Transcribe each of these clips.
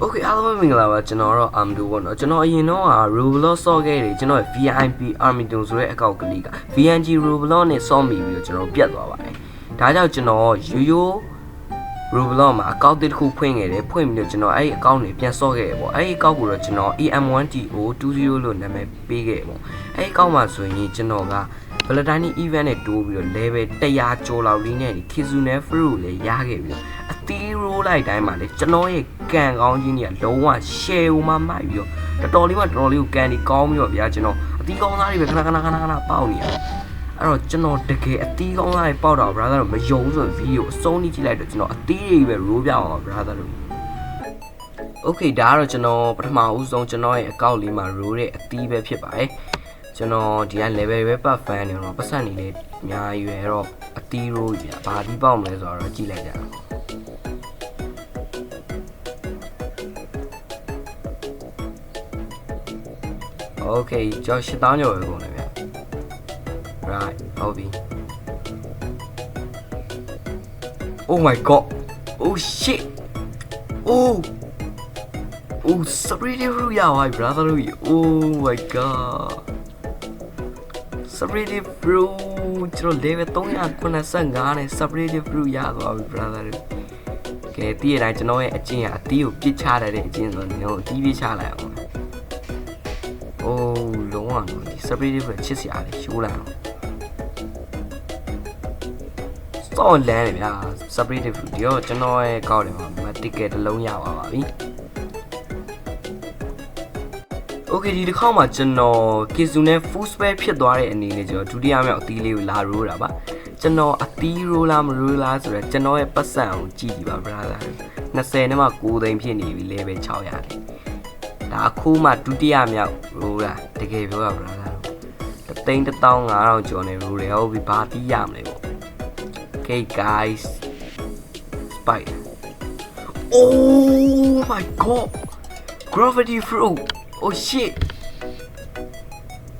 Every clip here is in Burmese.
Okay အားလုံးမင်္ဂလာပါကျွန်တော်တော့ Amdo ပေါ့နော်ကျွန်တော်အရင်တော့က Roblox ဆော့ခဲ့တယ်ကျွန်တော် VIP Armington ဆိုတဲ့အကောင့်ကလေးက VNG Roblox နဲ့ဆော့မိပြီးတော့ကျွန်တော်ပြတ်သွားပါတယ်ဒါကြောင့်ကျွန်တော်ရိုးရိုး Roblox မှာအကောင့်တစ်ခုဖွင့်ခဲ့တယ်ဖွင့်ပြီးတော့ကျွန်တော်အဲ့ဒီအကောင့်တွေပြန်ဆော့ခဲ့ရပေါ့အဲ့ဒီအကောင့်ကိုတော့ကျွန်တော် EM1TO20 လို့နာမည်ပေးခဲ့ပေါ့အဲ့ဒီအကောင့်မှာဆိုရင်ကျွန်တော်က Valentine event နဲ့တိုးပြီးတော့ level 100ကျော်လောက်လေးနဲ့ Kizune Fruit ကိုလည်းရခဲ့ပြီးအသီးရိုးလိုက်တိုင်းမှာလေကျွန်တော်ရဲ့ကန်ကောင်းကြီးတွေကလုံးဝ share မှမိုက်ပြီးတော့တော်တော်လေးကိုကန်ဒီကောင်းပြီးတော့ဗျာကျွန်တော်အသီးကောင်းသားတွေပဲခဏပေါက်နေရတယ်အဲ့တော့ကျွန်တော်တကယ်အသီးကောင်းသားတွေပေါက်တော့ brother တို့မယုံဆိုဗီဒီယိုအဆုံးထိကြည့်လိုက်တော့ကျွန်တော်အသီးတွေပဲ roll ပြအောင်ပါ brother တို့ Okay ဒါကတော့ကျွန်တော်ပထမဦးဆုံးကျွန်တော်ရဲ့ account လေးမှာ roll တဲ့အသီးပဲဖြစ်ပါတယ်ကျွန်တော်ဒီက level ပဲပတ် fan နေတော့ပတ်စံနေလေအများကြီးပဲတော့အသီး roll ပြဘာဒီပေါက်မလဲဆိုတော့ကြည့်လိုက်ကြအောင်Okay ကျွန်တော်8000ကျော်ပဲကုန်တယ်ဗျ Right ဟုတ်ပြီ Oh my god Oh shit Oh Sabrina Fruit ရပါ brother တို့ Oh my god Sabrina Fruit ကျွန်တော် level 395နဲ့ Sabrina Fruit ရသွားပြီ brother တို့ကဲတည့်ရတိုင်းကျွန်တော်ရဲ့အကျင့်ကအတီးကိုပြစ်ချရတဲ့အကျင့်ဆိုတော့အတီးပြစ်ချလိုက်အောင်Oh လုံးဝတော့ဒီ Sabrina Fruit ချစ်စရာလေးရှိုးလိုက်အောင်စောင့်လန်းနေဗျာ Sabrina Fruit ဒီတော့ကျွန်တော်ရဲ့ကောက်တယ်မှာမတစ်ကက်တစ်လုံးရပါပြီ Okay ဒီတစ်ခေါက်မှာကျွန်တော် Kizune full spell ဖြစ်သွားတဲ့အနေနဲ့ကျွန်တော်ဒုတိယမြောက်အသီးလေးကိုလာရိုးတာပါကျွန်တော်အသီးရိုးလားမရိုးလားဆိုတော့ကျွန်တော်ရဲ့ပတ်စံကိုကြည့်ကြည့်ပါ brother 20နဲ့မှ9သိန်းဖြစ်နေပြီ level 600တယ်ဒါအခုမှဒုတိယမြောက်ရိုးတာတကယ်ပြောရ brother 3,500ကျော်နေရိုးတယ်ဟုတ်ပြီဘာတီးရမလဲပေါ့ Okay guys Spider Oh my god Gravity Fruit Oh shit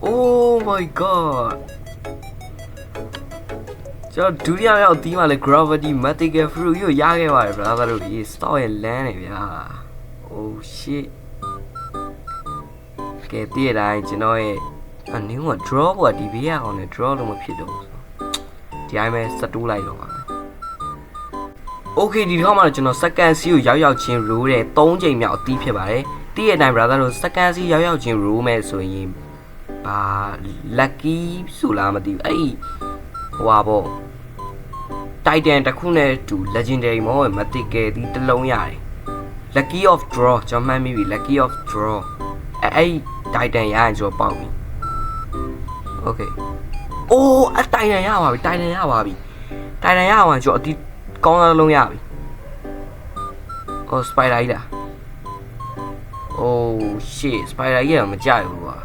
Oh my god ကျွန်တော်ဒုတိယမြောက်တီးမှလဲ Gravity Mythical Fruit ကိုရခဲ့ပါတယ် brother တို့ဒီ stock ရဲ့လမ်းနေဗျာ Oh shit ကဲတည့်တိုင်းကျွန်တော်ရဲ့အနည်းက draw ပေါ့ဒီဘေးရအောင်လဲ draw လို့မဖြစ်တော့ဘူးဒီအိုင်းပဲစတိုးလိုက်တော့ပါ Okay ဒီတစ်ခါမှကျွန်တော် second C ကိုရောက်ချင်း roll တဲ့3ချိန်မြောက်အတီးဖြစ်ပါတယ်တည့်ရတိုင်း brother တို့ second C ရောက်ချင်း roll မဲ့ဆိုရင်ဘာ lucky ဆိုလားမသိဘူးအဲ့ဟိုပါပေါ့ Titan တစ်ခုနဲ့တူ legendary မဟုတ် mythical ဒီတစ်လုံးရတယ် lucky of draw ကျွန်တော်မှတ်မိပြီ lucky of draw အဲ့ Titan ရရင်ကျွန်တော်ပေါက်ပြီ Okay Oh အ Titan ရပါပြီ Titan ရပါပြီ Titan ရအောင်ကျွန်တော်အတီးကောင်းတဲ့လုံးရပြီ Oh spider ကြီးလား Oh shit spider ကြီးကမကြိုက်ဘူးကွာ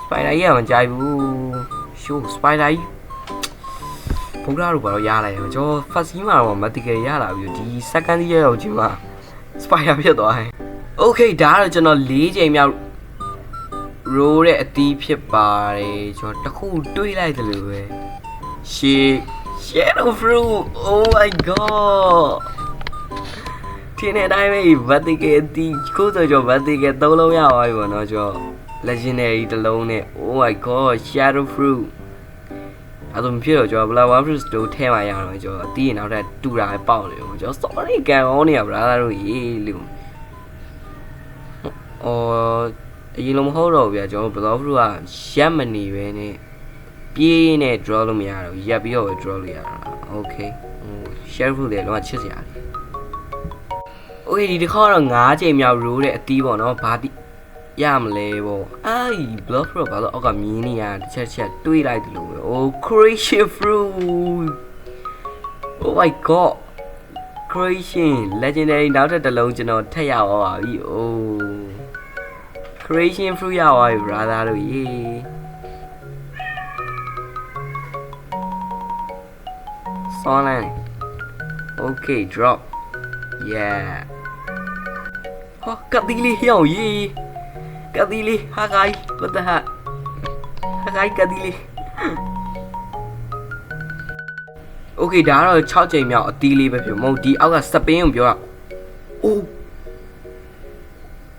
spider ကြီးကမကြိုက်ဘူး show spider ကြီးဘုရားတို့ကတော့ရလိုက်ရောကျွန်တော် first game မှာတော့ mythical ရလာပြီဒီ second ကြီးရောက်ချင်းမှာ spider ဖြစ်သွားတယ် Okay ဒါကတော့ကျွန်တော်4ချိန်မြောက် roll တဲ့အတီးဖြစ်ပါတယ်ကျွန်တော်တခုတွေးလိုက်တယ်လို့ပဲ shit Shadow Fruit Oh my god ထင်းတဲ့အတိုင်းပဲ Vertical တီးခုဆိုကျွန်တော် Vertical 3လုံးရပါပြီပေါ့နော်ကျွန်တော် Legendary တစ်လုံးနဲ့ Oh my god Shadow Fruit အဲ့ဒါမဖြစ်တော့ကျွန်တော် Flower Fruit တို့ထဲမှာရတော့ကျွန်တော်အတီးရင်နောက်ထပ်တူတာပဲပေါက်နေကျွန်တော် sorry ကန်ကောင်းနေရ brother တို့ရေးလို့အရင်လိုမဟုတ်တော့ဘူးဗျာကျွန်တော် Flower Fruit ကရက်မနေပဲနဲ့ပြေးနဲ့ draw လို့မရတော့ရပ်ပြီးတော့ draw လို့ရတာ Okay share fruit တွေလုံးဝချစ်စရာလေး Okay ဒီတစ်ခါတော့9ချိန်မြောက် roll တဲ့အတီးပေါ့နော်ဘာတိရမလဲပေါ့အာ block fruit ဘာလို့အောက်ကမြင်းနေရတစ်ချက်တွေးလိုက်တယ်လို့ပဲ Oh Creation Fruit Oh my god Creation Legendary နောက်ထပ်တစ်လုံးကျွန်တော်ထပ်ရအောင်ပါပြီ Oh Creation Fruit ရပါပြီ brother တို့ရေ Online Okay drop Yeah ဟောကတိလေးရောက်ရေးကတိလေးဟာဂိုင်း what the heck ဟာဂိုင်းကတိလေး Okay ဒါကတော့6ချိန်မြောက်အတီးလေးပဲဖြစ်မဟုတ်ဒီအောက်ကစပင်းကိုပြောတာ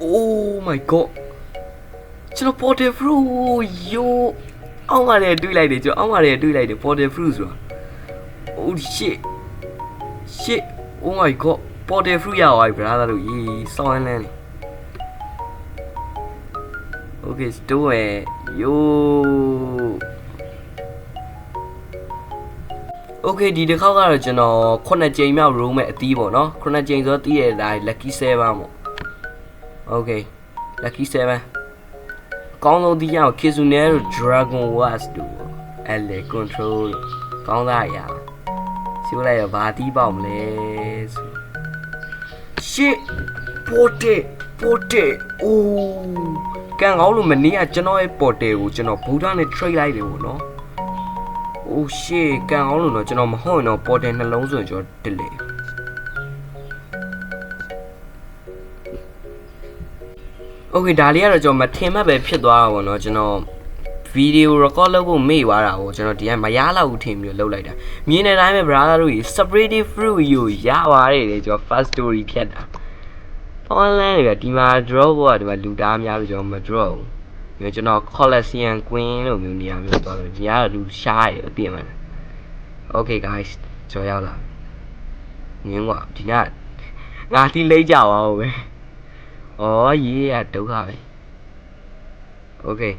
Oh my god ကျွန်တော် portal fruit ယောအောင်းရတယ်တွေးလိုက်တယ်ကျွန်တော်အောင်းရတယ်တွေးလိုက်တယ် portal fruit ဆိုတာ Oh shit Oh my god portal fruit ရသွားပြီ brother တို့ရေးစောင်းလန်းနေ Okay store ယော Okay ဒီတစ်ခေါက်ကတော့ကျွန်တော်9ကြိမ်မြောက် room မဲ့အသီးပေါ့နော်9ကြိမ်ဆိုတော့တည်ရတဲ့အတိုင်း lucky 7ပေါ့ Okay lucky 7အကောင်းဆုံးတည်ရအောင် Kizune တို့ Dragon Wars တို့ LA control ကောင်းသားရစီးလိုက်ရဘာတီးပေါက်မလဲဆို Shit portal Oh ကန်ကောင်းလို့မနေ့ကကျွန်တော်ရဲ့ portal ကိုကျွန်တော် Buddha နဲ့ trade လိုက်တယ်ပေါ့နော် Oh shit ကန်အောင်လို့တော့ကျွန်တော်မဟုတ်ရင်တော့ portal နှလုံးဆိုရင်ကျွန်တော် delete Okay ဒါလေးကတော့ကျွန်တော်မထင်မှတ်ပဲဖြစ်သွားတာပေါ့နော်ကျွန်တော် video record လုပ်ဖို့မေ့သွားတာကိုကျွန်တော်ဒီကမရလောက်ဘူးထင်ပြီးလုပ်လိုက်တာမြင်တဲ့အတိုင်းပဲ brother တို့ကြီး separated fruit ကိုရပါတယ်လေကျွန်တော် first story ဖြတ်တာ online တွေကဒီမှာ draw ဘောကဒီမှာလူသားများလို့ကျွန်တော်မ draw ဘူးကျွန်တော် Colossian Queen လို့မျိုးနေရာမျိုးသွားလို့ဒီကလူရှားရအပြင်မှာ Okay guys ကြော်ရောက်လာငင်းကွာဒီကငါတိလိမ့်ကြပါဦးပဲဩရေးရဒုက္ခပဲ Okay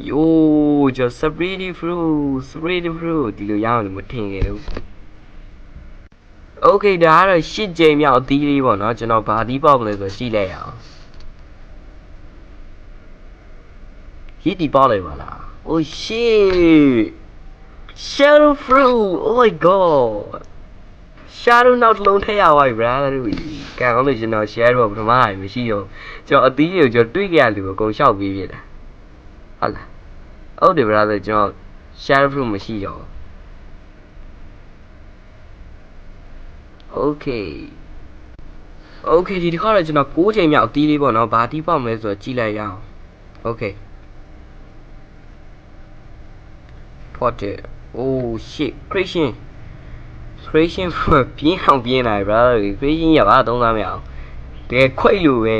Yo just separated fruit ဒီလိုရအောင်လို့မထင်ခဲ့ဘူး Okay ဒါကတော့8ကြိမ်မြောက်အသီးလေးပေါ့နော်ကျွန်တော်ဘာသီးပေါက်မလဲဆိုရှိလိုက်ရအောင်ရည်တီပေါက်လိုက်ပါလား Oh shit Shadow fruit Oh my god Shadow နောက်တစ်လုံးထည့်ရပါပြီ brother တို့ကံကောင်းလို့ကျွန်တော် share တော့ပထမအရင်မရှိတော့ကျွန်တော်အသီးတွေကိုကျွန်တော်တွေးကြရလူကိုအကုန်ရှောက်ပေးပြတာဟုတ်လားဟုတ်တယ် brother ကျွန်တော် Shadow fruit မရှိတော့ Okay ဒီတစ်ခါတော့ကျွန်တော်6ချိန်မြောက်အသီးလေးပေါ့နော်ဘာတီးပေါက်မလဲဆိုတော့ကြည့်လိုက်ရအောင် Okay Portal Oh shit Creation ပြင်းအောင်ပြင်းလာ brother Creation ရပါသုံးသားမရအောင်တကယ်ခွိတ်လို့ပဲ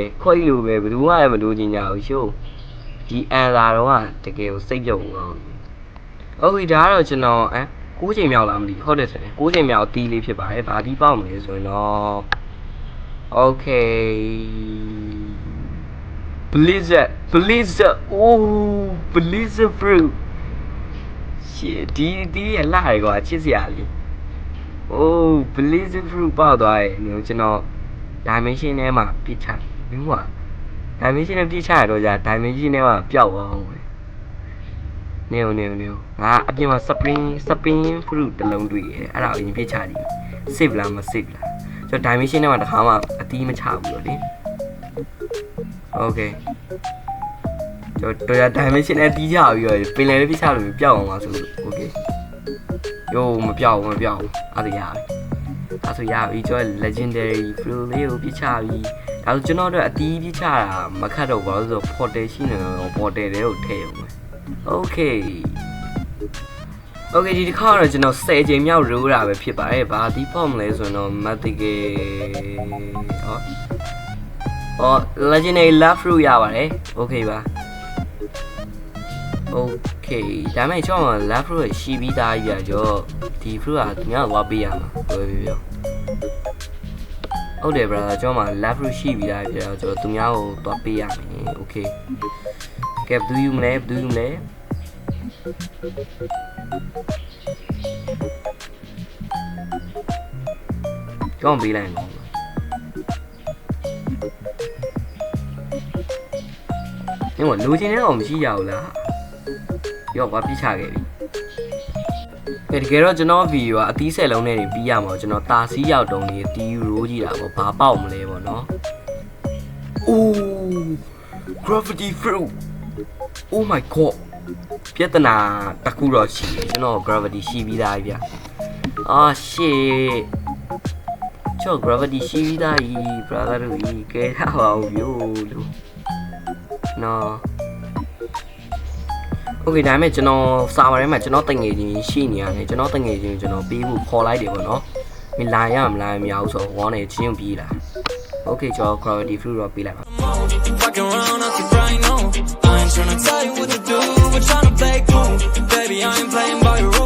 ဘယ်သူမှလည်းမလို့ချင်ကြဘူးရှို့ဒီအန်လာတော့ကတကယ်ကိုစိတ်ပြုတ်အောင် Okay ဒါကတော့ကျွန်တော်6ချိန်မြောက်လားမသိဟုတ်တယ်ဆိုရင်6ချိန်မြောက်အသီးလေးဖြစ်ပါတယ်ဘာတီးပေါက်မလဲဆိုရင်တော့ Okay Blizzard Oh Blizzard fruit Shit ဒီရလာရကွာချစ်စရာလေး Oh Blizzard fruit ပေါက်သွားတယ်ကျွန်တော် dimension ထဲမှာပြစ်ချမင်းကွာ dimension နဲ့ပြစ်ချရတော့じゃ dimension ထဲမှာပျောက်သွားအောင်ပဲနေငါအပြင်မှာ spring fruit တစ်လုံးတွေ့ရတယ်အဲ့ဒါကိုအရင်ပြစ်ချကြည့် save လားမ save လားကျွန်တော် dimension ထဲမှာတစ်ခါမှအတီးမချဘူးလို့လေ Okay ကျွန်တော်ရ dimension နဲ့တီးချပြီးတော့ပင်လယ်လေးပြစ်ချလို့ပျောက်အောင်ပါဆိုလို့ Okay ယောမပျောက်အဲ့ဒါဆိုရပြီကျွန်တော် legendary fruit လေးကိုပြစ်ချပြီးဒါဆိုကျွန်တော်တို့အတီးပြစ်ချတာမခတ်တော့ဘာလို့ဆို portal ရှိနေတော့ portal တွေကိုထည့်အောင် Okay ဒီတစ်ခါတော့ကျွန်တော်10ချိန်မြောက်ရိုးတာပဲဖြစ်ပါတယ်ဘာဒီပေါ့မလဲဆိုတော့ Mathige Legendary Love Fruit ရပါတယ် Okay ပါ Okay ဒါမဲ့ကျွန်တော် Love Fruit ရှိပြီးသားကြီးอ่ะကျော်ဒီ fruit ကသူများဝါပေးရမှာပြောဟုတ်တယ် brother ကျွန်တော် Love Fruit ရှိပြီးသားပြတော့ကျွန်တော်သူများကိုသွားပေးရမယ် Okay ကဲဘယ်သူယူမလဲကျွန်တော်ပေးလိုက်အောင်ဒီမှာလိုချင်တဲ့အောင်မရှိရဘူးလားရောဘာပြချခဲ့ပြီတကယ်တော့ကျွန်တော်ဗီဒီယိုကအသီးဆက်လုံးနဲ့နေပြီးရမှာကျွန်တော်တာစီးရောက်တုံးနေတီးရိုးကြည့်တာပေါ့ဘာပေါက်မလဲပေါ့နော် Oh gravity fruit Oh my god ပြဿနာတစ်ခုတော့ရှိတယ်ကျွန်တော် gravity ရှိပြီးသားဗျshit ကျွန်တော် gravity ရှိပြီးသားကြီး brother တို့ကြီးကဲထားပါဦးဗျို့လို့နော် Okay ဒါပေမဲ့ကျွန်တော်စာပါထဲမှာကျွန်တော်တငယ်ချင်းရှိနေရတယ်ကျွန်တော်တငယ်ချင်းကျွန်တော်ပေးဖို့ခေါ်လိုက်တယ်ပေါ့နော် မလာရမလားမရဘူးဆိုတော့ဝေါနေချင်းပြီးလာโอเคကျွန်တော် gravity flu တော့ပေးလိုက်ပါ Fucking around, I keep right on. I ain't tryna tell you what to do, we're tryna play cool. Baby, I ain't playing by your rules.